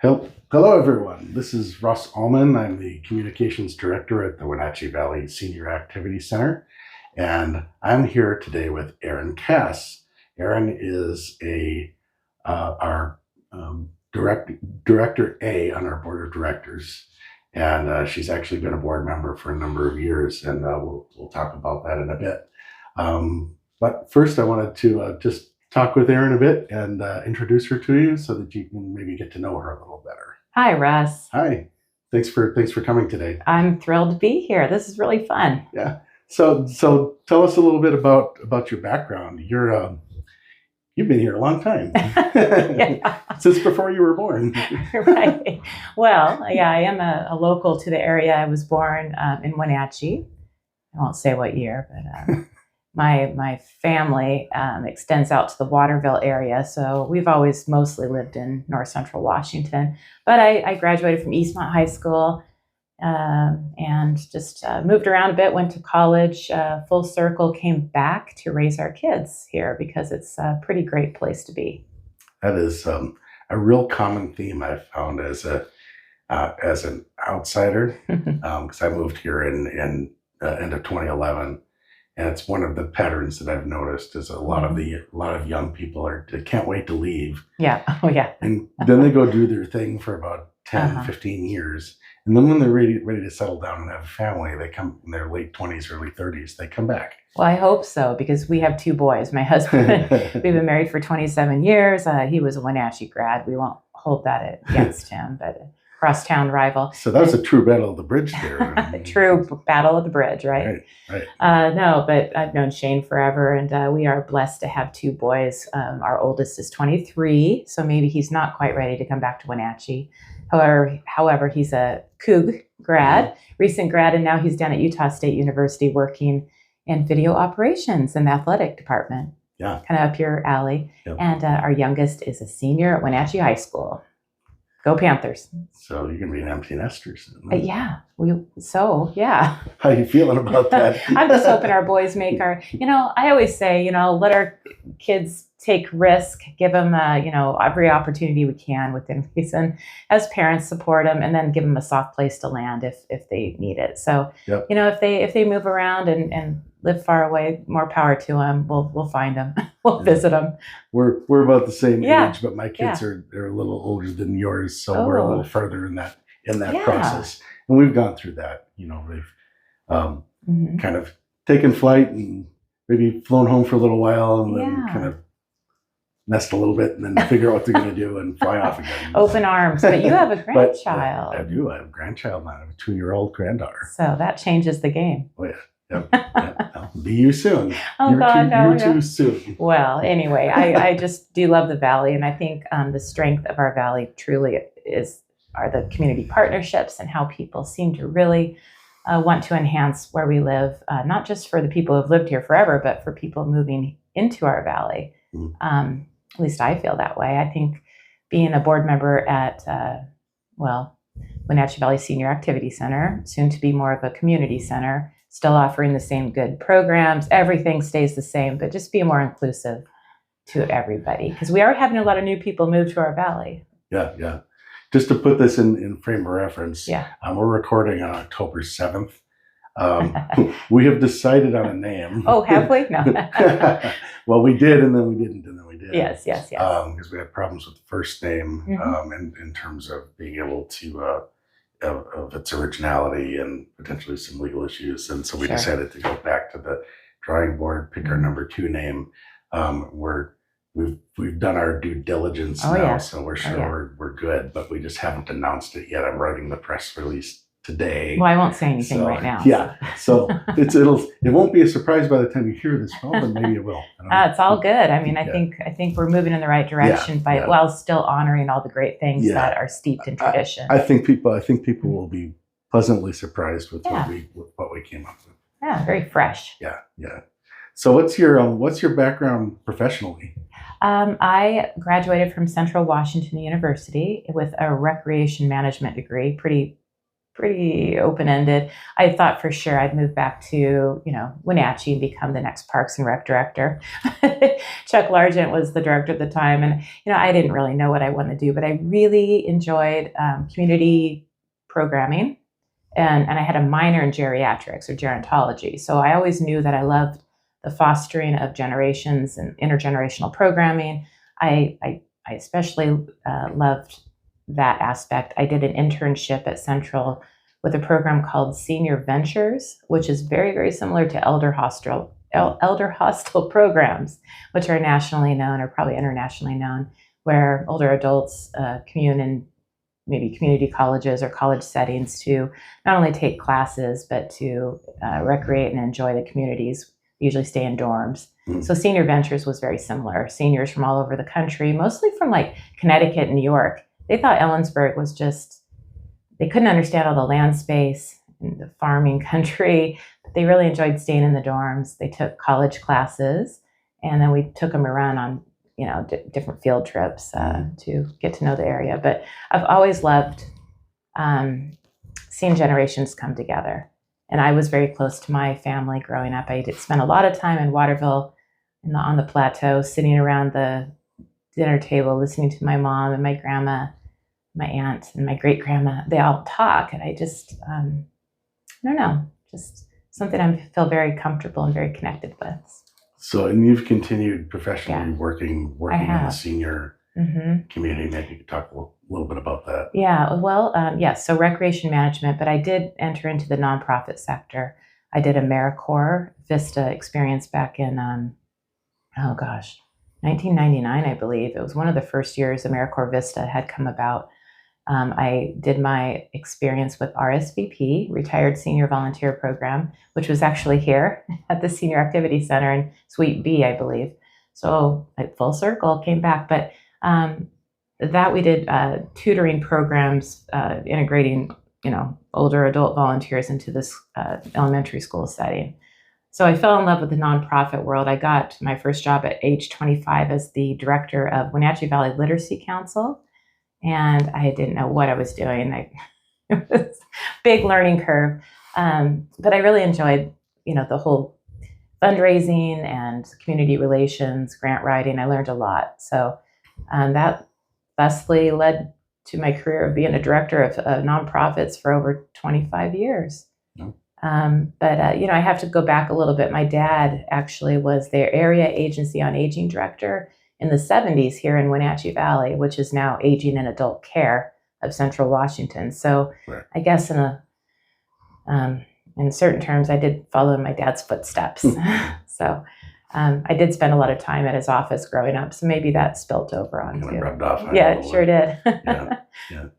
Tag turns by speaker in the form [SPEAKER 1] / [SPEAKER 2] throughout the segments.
[SPEAKER 1] Hello, everyone. This is Russ Alman. I'm the Communications Director at the Wenatchee Valley Senior Activity Center, and I'm here today with Erin Cass. Erin is our Director A on our Board of Directors, and she's actually been a board member for a number of years, and we'll talk about that in a bit. But first, I wanted to just talk with Erin a bit and introduce her to you so that you can maybe get to know her a little better.
[SPEAKER 2] Hi, Russ.
[SPEAKER 1] Hi. Thanks for coming today.
[SPEAKER 2] I'm thrilled to be here. This is really fun.
[SPEAKER 1] Yeah. So tell us a little bit about your background. You've been here a long time. Since before you were born.
[SPEAKER 2] Right. Well, yeah, I am a local to the area. I was born in Wenatchee. I won't say what year, but my family extends out to the Waterville area, so we've always mostly lived in North Central Washington. But I graduated from Eastmont High School and just moved around a bit, went to college, full circle, came back to raise our kids here because it's a pretty great place to be.
[SPEAKER 1] That is a real common theme I've found as an outsider, because I moved here in end of 2011. And it's one of the patterns that I've noticed is a lot of young people they can't wait to leave.
[SPEAKER 2] Yeah. Oh, yeah.
[SPEAKER 1] And then they go do their thing for about 10, 15 years. And then when they're ready to settle down and have a family, they come in their late 20s, early 30s, they come back.
[SPEAKER 2] Well, I hope so, because we have two boys. My husband, we've been married for 27 years. He was a Wenatchee grad. We won't hold that against him, but crosstown rival.
[SPEAKER 1] So that was a true battle of the bridge there.
[SPEAKER 2] True battle of the bridge, right?
[SPEAKER 1] Right.
[SPEAKER 2] No, but I've known Shane forever, and we are blessed to have two boys. Our oldest is 23, so maybe he's not quite ready to come back to Wenatchee. However, he's a Coug grad, recent grad, and now he's down at Utah State University working in video operations in the athletic department.
[SPEAKER 1] Yeah. Kind
[SPEAKER 2] of up your alley. Yep. And our youngest is a senior at Wenatchee High School. Go Panthers.
[SPEAKER 1] So you're going to be an empty nester soon.
[SPEAKER 2] Yeah. Yeah.
[SPEAKER 1] How are you feeling about that?
[SPEAKER 2] I'm just hoping our boys make I always say, let our kids take risk, give them, every opportunity we can within reason. As parents, support them, and then give them a soft place to land if they need it. So,
[SPEAKER 1] yep.
[SPEAKER 2] If they move around and live far away, more power to them. We'll find them. We'll visit them.
[SPEAKER 1] We're about the same age, but my kids they're a little older than yours, so we're a little further in that process. And we've gone through that. They've kind of taken flight and maybe flown home for a little while, and then kind of nest a little bit, and then figure out what they're going to do and fly off again.
[SPEAKER 2] Open arms. But you have a grandchild.
[SPEAKER 1] I do. I have a grandchild now. I have a 2-year-old granddaughter.
[SPEAKER 2] So that changes the game.
[SPEAKER 1] Oh, yeah. Yep. Be you soon.
[SPEAKER 2] Oh,
[SPEAKER 1] you're too soon.
[SPEAKER 2] Well, anyway, I just do love the Valley, and I think the strength of our Valley truly are the community partnerships and how people seem to really want to enhance where we live, not just for the people who have lived here forever, but for people moving into our Valley. At least I feel that way. I think being a board member at, Wenatchee Valley Senior Activity Center, soon to be more of a community center, still offering the same good programs. Everything stays the same, but just be more inclusive to everybody, because we are having a lot of new people move to our Valley.
[SPEAKER 1] Yeah. Just to put this in frame of reference, we're recording on October 7th. We have decided on a name.
[SPEAKER 2] Oh, have we? No.
[SPEAKER 1] Well, we did, and then we didn't, and then we did.
[SPEAKER 2] Yes.
[SPEAKER 1] Because we had problems with the first name, in terms of being able to of its originality and potentially some legal issues, and so we decided to go back to the drawing board, pick our number 2 name. We've done our due diligence now, so we're sure we're good, but we just haven't announced it yet. I'm writing the press release today.
[SPEAKER 2] Well, I won't say anything right now.
[SPEAKER 1] Yeah, so it won't be a surprise by the time you hear this film, but maybe it will.
[SPEAKER 2] It's all good. I mean, I think we're moving in the right direction while still honoring all the great things that are steeped in tradition.
[SPEAKER 1] I think people will be pleasantly surprised with what we came up with.
[SPEAKER 2] Yeah, very fresh.
[SPEAKER 1] Yeah. So what's your background professionally?
[SPEAKER 2] I graduated from Central Washington University with a recreation management degree, pretty pretty open-ended. I thought for sure I'd move back to, Wenatchee and become the next Parks and Rec director. Chuck Largent was the director at the time. And, I didn't really know what I wanted to do, but I really enjoyed community programming. And I had a minor in geriatrics or gerontology. So I always knew that I loved the fostering of generations and intergenerational programming. I especially loved that aspect. I did an internship at Central with a program called Senior Ventures, which is very, very similar to elder hostel programs, which are nationally known or probably internationally known, where older adults commune in maybe community colleges or college settings to not only take classes, but to recreate and enjoy the communities. We usually stay in dorms. So Senior Ventures was very similar. Seniors from all over the country, mostly from like Connecticut and New York. They thought Ellensburg was they couldn't understand all the land space and the farming country, but they really enjoyed staying in the dorms. They took college classes, and then we took them around on different field trips to get to know the area. But I've always loved seeing generations come together. And I was very close to my family growing up. I did spend a lot of time in Waterville on the plateau, sitting around the dinner table, listening to my mom and my grandma, my aunt and my great grandma. They all talk. And I just, I don't know, just something I feel very comfortable and very connected with.
[SPEAKER 1] So, and you've continued professionally working in the senior community. Maybe you could talk a little bit about that.
[SPEAKER 2] Yeah, well, yes. So recreation management, but I did enter into the nonprofit sector. I did AmeriCorps Vista experience back in, 1999, I believe. It was one of the first years AmeriCorps Vista had come about. I did my experience with RSVP, Retired Senior Volunteer Program, which was actually here at the Senior Activity Center in Suite B, I believe. So like full circle, came back. But that we did tutoring programs, integrating, older adult volunteers into this elementary school setting. So I fell in love with the nonprofit world. I got my first job at age 25 as the director of Wenatchee Valley Literacy Council. And I didn't know what I was doing. It was a big learning curve. But I really enjoyed, the whole fundraising and community relations, grant writing. I learned a lot. So that thusly led to my career of being a director of nonprofits for over 25 years. Oh. But I have to go back a little bit. My dad actually was their area agency on aging director in the 70s here in Wenatchee Valley, which is now Aging and Adult Care of Central Washington. So right. I guess in certain terms, I did follow in my dad's footsteps. So I did spend a lot of time at his office growing up. So maybe that spilt over on too.
[SPEAKER 1] Rubbed off.
[SPEAKER 2] Yeah, it sure did.
[SPEAKER 1] Yeah.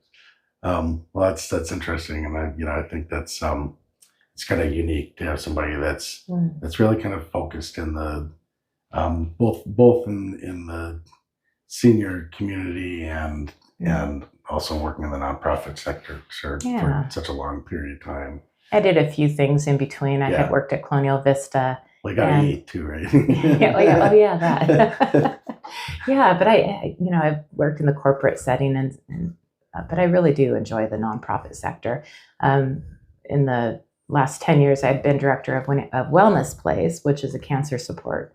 [SPEAKER 1] Well, that's interesting. And I think that's, it's kind of unique to have somebody that's really kind of focused in the, both in the senior community and also working in the nonprofit sector for such a long period of time.
[SPEAKER 2] I did a few things in between. I had worked at Colonial Vista.
[SPEAKER 1] Well, you got to eat too, right?
[SPEAKER 2] That. Yeah, but I've worked in the corporate setting, but I really do enjoy the nonprofit sector. In the last 10 years, I've been director of Wellness Place, which is a cancer support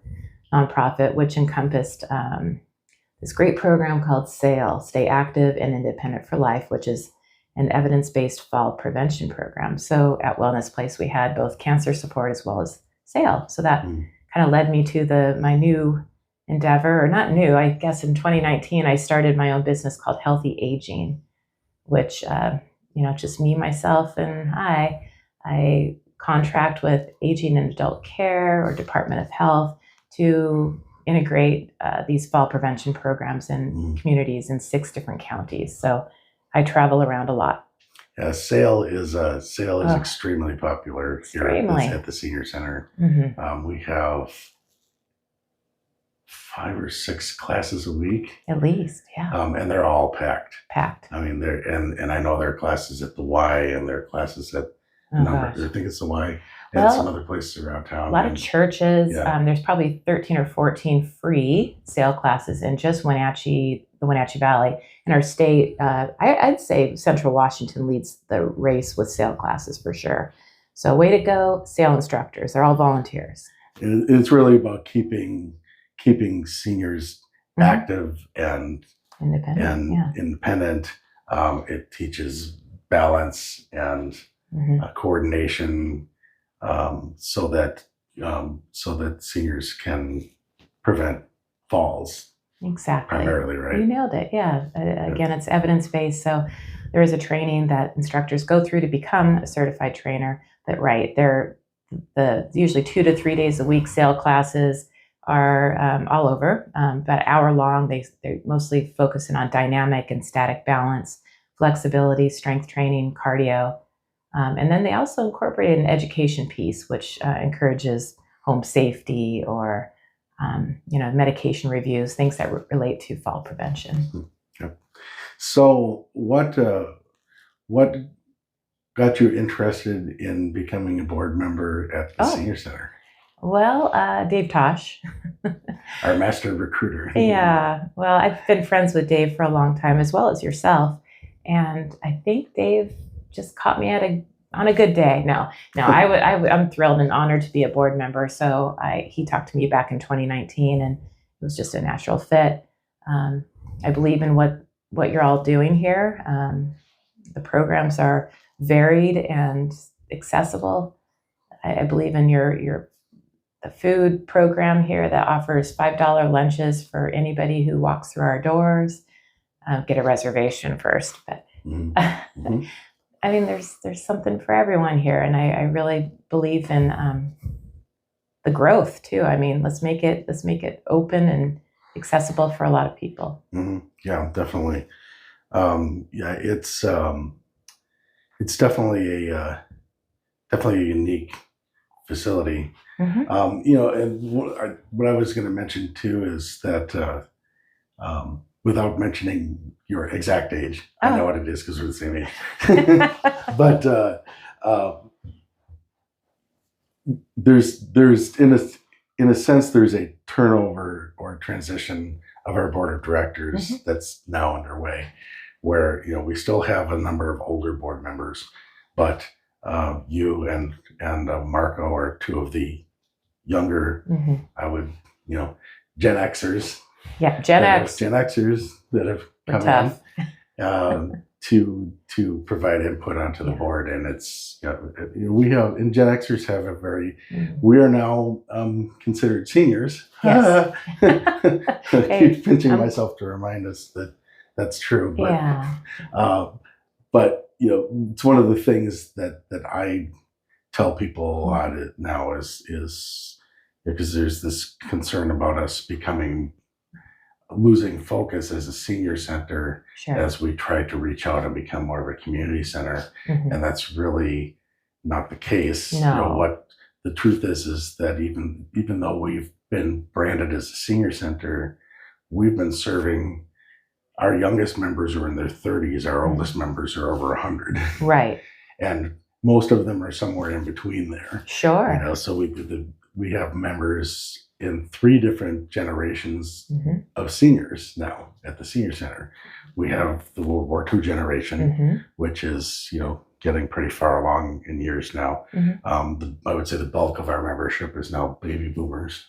[SPEAKER 2] nonprofit, which encompassed this great program called SAIL, Stay Active and Independent for Life, which is an evidence-based fall prevention program. So at Wellness Place, we had both cancer support as well as SAIL. So that kind of led me to my new endeavor, or not new, I guess in 2019, I started my own business called Healthy Aging, which, just me, myself, and I contract with Aging and Adult Care or Department of Health to integrate these fall prevention programs in communities in 6 different counties. So I travel around a lot.
[SPEAKER 1] Yeah, SAIL is extremely popular here at the Senior Center. Mm-hmm. We have 5 or 6 classes a week,
[SPEAKER 2] at least. Yeah,
[SPEAKER 1] and they're all packed.
[SPEAKER 2] I
[SPEAKER 1] mean, and I know there are classes at the Y, and there are classes at I think it's the Y, and some other places around town.
[SPEAKER 2] A lot of churches. There's probably 13 or 14 free SAIL classes in just Wenatchee the Wenatchee Valley. In our state, I'd say Central Washington leads the race with sail classes for sure. So way to go, sail instructors. They're all volunteers.
[SPEAKER 1] It's really about keeping seniors active and independent. It teaches balance and coordination, so that seniors can prevent falls.
[SPEAKER 2] Exactly.
[SPEAKER 1] Primarily, right?
[SPEAKER 2] You nailed it. Yeah. Again, it's evidence-based. So there is a training that instructors go through to become a certified trainer. But they're usually 2 to 3 days a week. Sail classes are all over, about an hour long. They're mostly focusing on dynamic and static balance, flexibility, strength training, cardio. And then they also incorporate an education piece, which encourages home safety or medication reviews, things that relate to fall prevention.
[SPEAKER 1] Yep. So what got you interested in becoming a board member at the Senior Center?
[SPEAKER 2] Well, Dave Tosh.
[SPEAKER 1] Our master recruiter.
[SPEAKER 2] Yeah. Well, I've been friends with Dave for a long time, as well as yourself. And I think Dave just caught me on a good day. No, I'm thrilled and honored to be a board member. So he talked to me back in 2019, and it was just a natural fit. I believe in what you're all doing here. The programs are varied and accessible. I believe in the food program here that offers $5 lunches for anybody who walks through our doors. Get a reservation first, but I mean, there's something for everyone here, and I really believe in the growth too. I mean, let's make it open and accessible for a lot of people.
[SPEAKER 1] Yeah, definitely. It's definitely a unique facility. And what I was going to mention too is that without mentioning your exact age, I know what it is because we're the same age. But there's in a sense there's a turnover or transition of our board of directors that's now underway, where we still have a number of older board members, but you and Marco are two of the younger, I would Gen Xers.
[SPEAKER 2] Yeah, Gen
[SPEAKER 1] Xers that have come in to provide input onto the board, and it's we have, and Gen Xers have a very we are now considered seniors.
[SPEAKER 2] Yes.
[SPEAKER 1] I keep pinching myself to remind us that that's true, but but it's one of the things that I tell people a lot now is because there's this concern about us losing focus as a senior center as we try to reach out and become more of a community center, and that's really not the case.
[SPEAKER 2] No.
[SPEAKER 1] What the truth is that even though we've been branded as a senior center, we've been serving. Our youngest members are in their 30s. Our oldest members are over 100.
[SPEAKER 2] Right.
[SPEAKER 1] And most of them are somewhere in between there.
[SPEAKER 2] Sure.
[SPEAKER 1] So we have members in 3 different generations of seniors now at the Senior Center. We have the World War II generation, which is, getting pretty far along in years now. I would say the bulk of our membership is now baby boomers.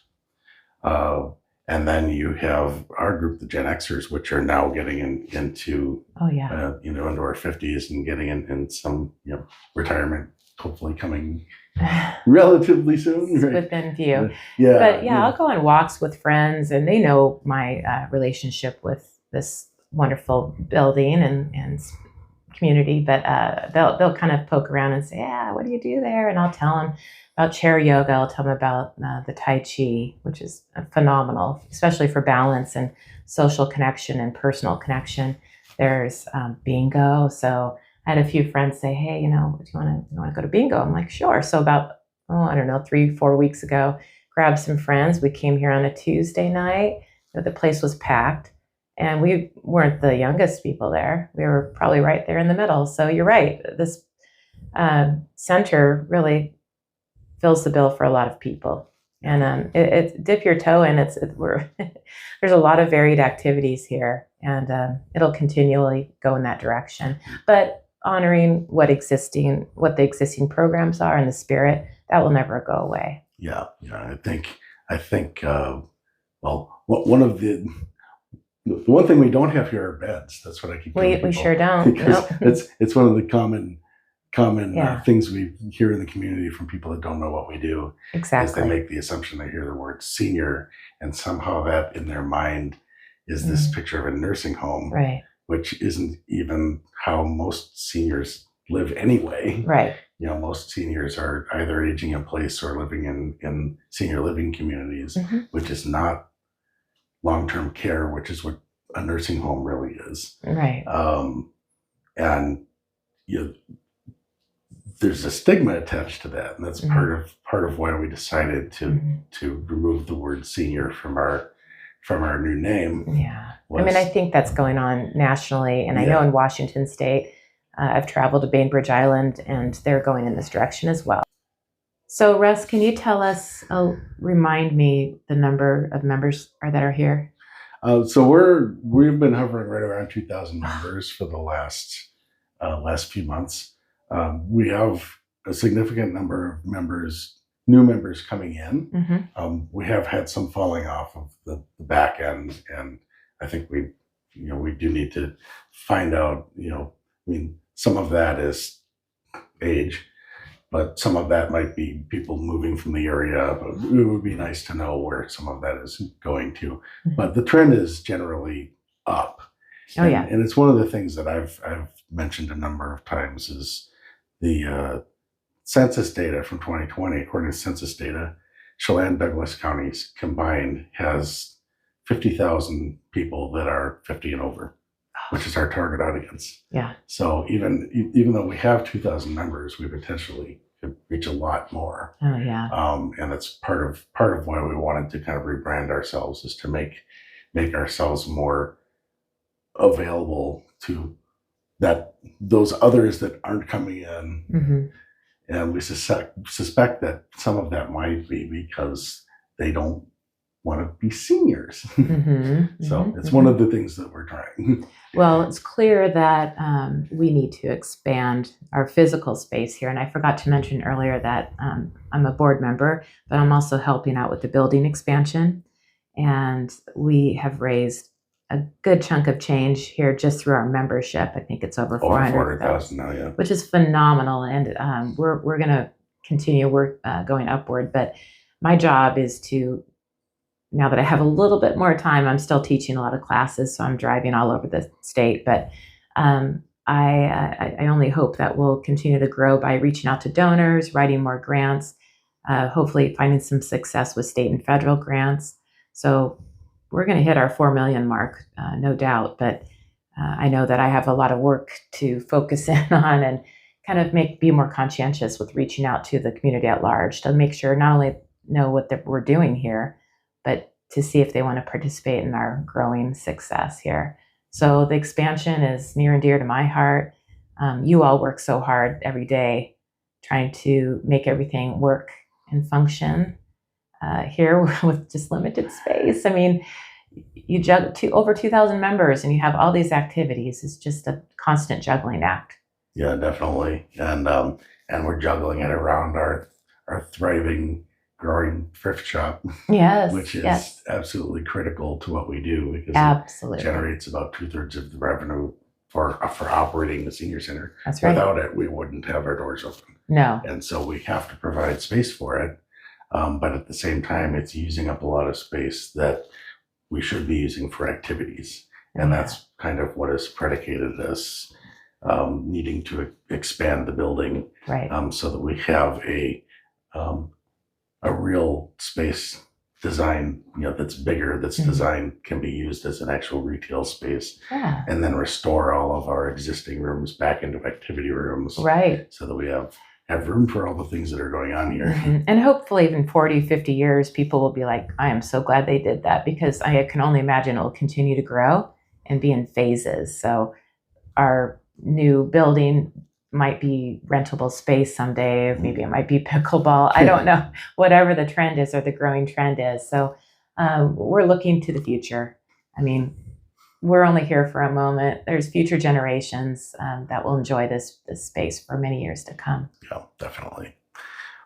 [SPEAKER 1] And then you have our group, the Gen Xers, which are now getting into into our 50s and getting in some retirement, hopefully coming relatively soon. Right?
[SPEAKER 2] Within view. But I'll go on walks with friends, and they know my relationship with this wonderful building and community. But they'll kind of poke around and say, what do you do there? And I'll tell them about chair yoga. I'll tell them about the Tai Chi, which is phenomenal, especially for balance and social connection and personal connection. There's bingo. So I had a few friends say, hey, do you want to go to bingo? I'm like, sure. So about, 3-4 weeks ago, grabbed some friends. We came here on a Tuesday night. The place was packed, and we weren't the youngest people there. We were probably right there in the middle. So you're right. This center really fills the bill for a lot of people, and it's dip your toe in. There's a lot of varied activities here, and it'll continually go in that direction. But honoring what the existing programs are and the spirit, that will never go away.
[SPEAKER 1] Yeah. I think. Well, one of the one thing we don't have here are beds. That's what I keep telling people.
[SPEAKER 2] We sure don't.
[SPEAKER 1] Because it's one of the common things we hear in the community from people that don't know what we do.
[SPEAKER 2] Exactly.
[SPEAKER 1] Is they make the assumption they hear the word senior, and somehow that in their mind is this picture of a nursing home,
[SPEAKER 2] right?
[SPEAKER 1] Which isn't even how most seniors live anyway.
[SPEAKER 2] Right.
[SPEAKER 1] Most seniors are either aging in place or living in senior living communities, which is not long-term care, which is what a nursing home really is.
[SPEAKER 2] Right.
[SPEAKER 1] And there's a stigma attached to that, and that's part of why we decided to remove the word senior from our new name.
[SPEAKER 2] Yeah. I think that's going on nationally, and I know in Washington State, I've traveled to Bainbridge Island, and they're going in this direction as well. So, Russ, can you tell us, remind me the number of members that are here?
[SPEAKER 1] So we've been hovering right around 2,000 members for the last few months. We have a significant number of new members coming in. We have had some falling off of the back end, and I think we do need to find out. Some of that is age, but some of that might be people moving from the area. But it would be nice to know where some of that is going to. But the trend is generally up. And it's one of the things that I've mentioned a number of times is the census data from 2020. According to census data, Chelan, Douglas counties combined has 50,000 people that are 50 and over, which is our target audience.
[SPEAKER 2] Yeah.
[SPEAKER 1] So even though we have 2,000 members, we potentially could reach a lot more.
[SPEAKER 2] Oh yeah.
[SPEAKER 1] And that's part of why we wanted to kind of rebrand ourselves, is to make ourselves more available to those others that aren't coming in. And we suspect that some of that might be because they don't want to be seniors. So it's one of the things that we're trying.
[SPEAKER 2] Well, it's clear that we need to expand our physical space here. And I forgot to mention earlier that I'm a board member, but I'm also helping out with the building expansion. And we have raised a good chunk of change here just through our membership. I think it's over 400,000
[SPEAKER 1] now, yeah.
[SPEAKER 2] Which is phenomenal. And we're going to continue going upward. But my job is to, now that I have a little bit more time, I'm still teaching a lot of classes, so I'm driving all over the state. But I only hope that we'll continue to grow by reaching out to donors, writing more grants, hopefully finding some success with state and federal grants. So we're going to hit our 4 million mark, no doubt. But I know that I have a lot of work to focus in on and kind of be more conscientious with reaching out to the community at large to make sure not only know what we're doing here, but to see if they want to participate in our growing success here. So the expansion is near and dear to my heart. You all work so hard every day trying to make everything work and function here with just limited space. I mean, you juggle over 2,000 members and you have all these activities. It's just a constant juggling act.
[SPEAKER 1] Yeah, definitely. And we're juggling it around our thriving, growing thrift shop.
[SPEAKER 2] Yes.
[SPEAKER 1] Which is absolutely critical to what we do, because
[SPEAKER 2] absolutely
[SPEAKER 1] it generates about 2/3 of the revenue for operating the senior center.
[SPEAKER 2] That's right.
[SPEAKER 1] Without it, we wouldn't have our doors open.
[SPEAKER 2] No.
[SPEAKER 1] And so we have to provide space for it. But at the same time, it's using up a lot of space that we should be using for activities. And that's kind of what has predicated this needing to expand the building,
[SPEAKER 2] right?
[SPEAKER 1] So that we have a real space design, that's bigger, that's designed, can be used as an actual retail space, and then restore all of our existing rooms back into activity rooms,
[SPEAKER 2] right?
[SPEAKER 1] So that we have room for all the things that are going on here.
[SPEAKER 2] And hopefully even 40, 50 years, people will be like, I am so glad they did that, because I can only imagine it will continue to grow and be in phases. So our new building might be rentable space someday, or maybe it might be pickleball. I don't know, whatever the trend is or the growing trend is. So we're looking to the future. I mean, we're only here for a moment. There's future generations that will enjoy this space for many years to come.
[SPEAKER 1] Yeah, definitely.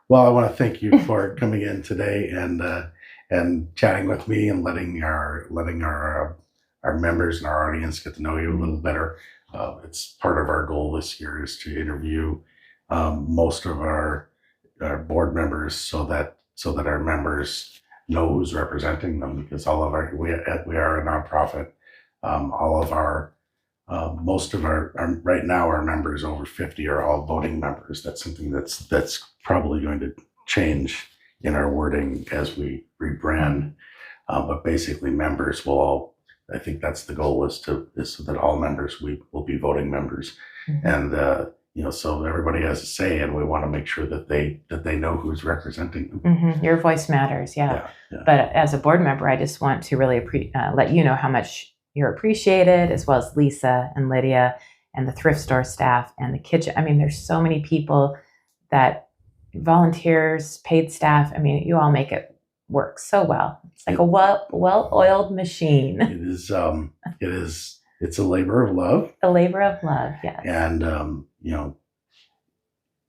[SPEAKER 1] Well, I want to thank you for coming in today and chatting with me and letting our members and our audience get to know you a little better. It's part of our goal this year is to interview most of our board members so that our members know who's representing them, because we are a nonprofit. All of our most of our right now our members over 50 are all voting members. That's something that's probably going to change in our wording as we rebrand. But basically, members will all. I think that's the goal is so that all members will be voting members, and so everybody has a say, and we want to make sure that they know who's representing them.
[SPEAKER 2] Your voice matters, yeah. But as a board member, I just want to really let you know how much you're appreciated, as well as Lisa and Lydia and the thrift store staff and the kitchen. I mean, there's so many people that volunteers, paid staff. I mean, you all make it work so well. It's like a well-oiled machine.
[SPEAKER 1] It is. It's a labor of love.
[SPEAKER 2] A labor of love, yes.
[SPEAKER 1] And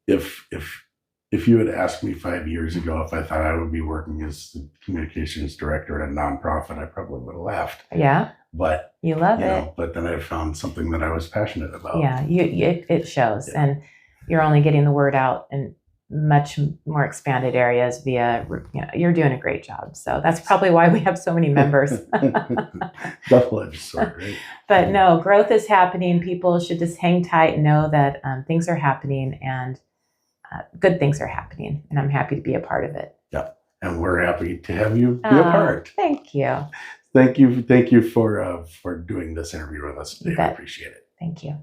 [SPEAKER 1] if you had asked me 5 years ago if I thought I would be working as the communications director at a nonprofit, I probably would have laughed.
[SPEAKER 2] Yeah.
[SPEAKER 1] But
[SPEAKER 2] you love it.
[SPEAKER 1] But then I found something that I was passionate about.
[SPEAKER 2] Yeah, it shows, and you're only getting the word out in much more expanded areas via. You're doing a great job. So that's probably why we have so many members.
[SPEAKER 1] Double-edged sword, right?
[SPEAKER 2] But no, growth is happening. People should just hang tight and know that things are happening and good things are happening, and I'm happy to be a part of it.
[SPEAKER 1] Yeah, and we're happy to have you be a part.
[SPEAKER 2] Thank you.
[SPEAKER 1] Thank you for doing this interview with us today. I appreciate it.
[SPEAKER 2] Thank you.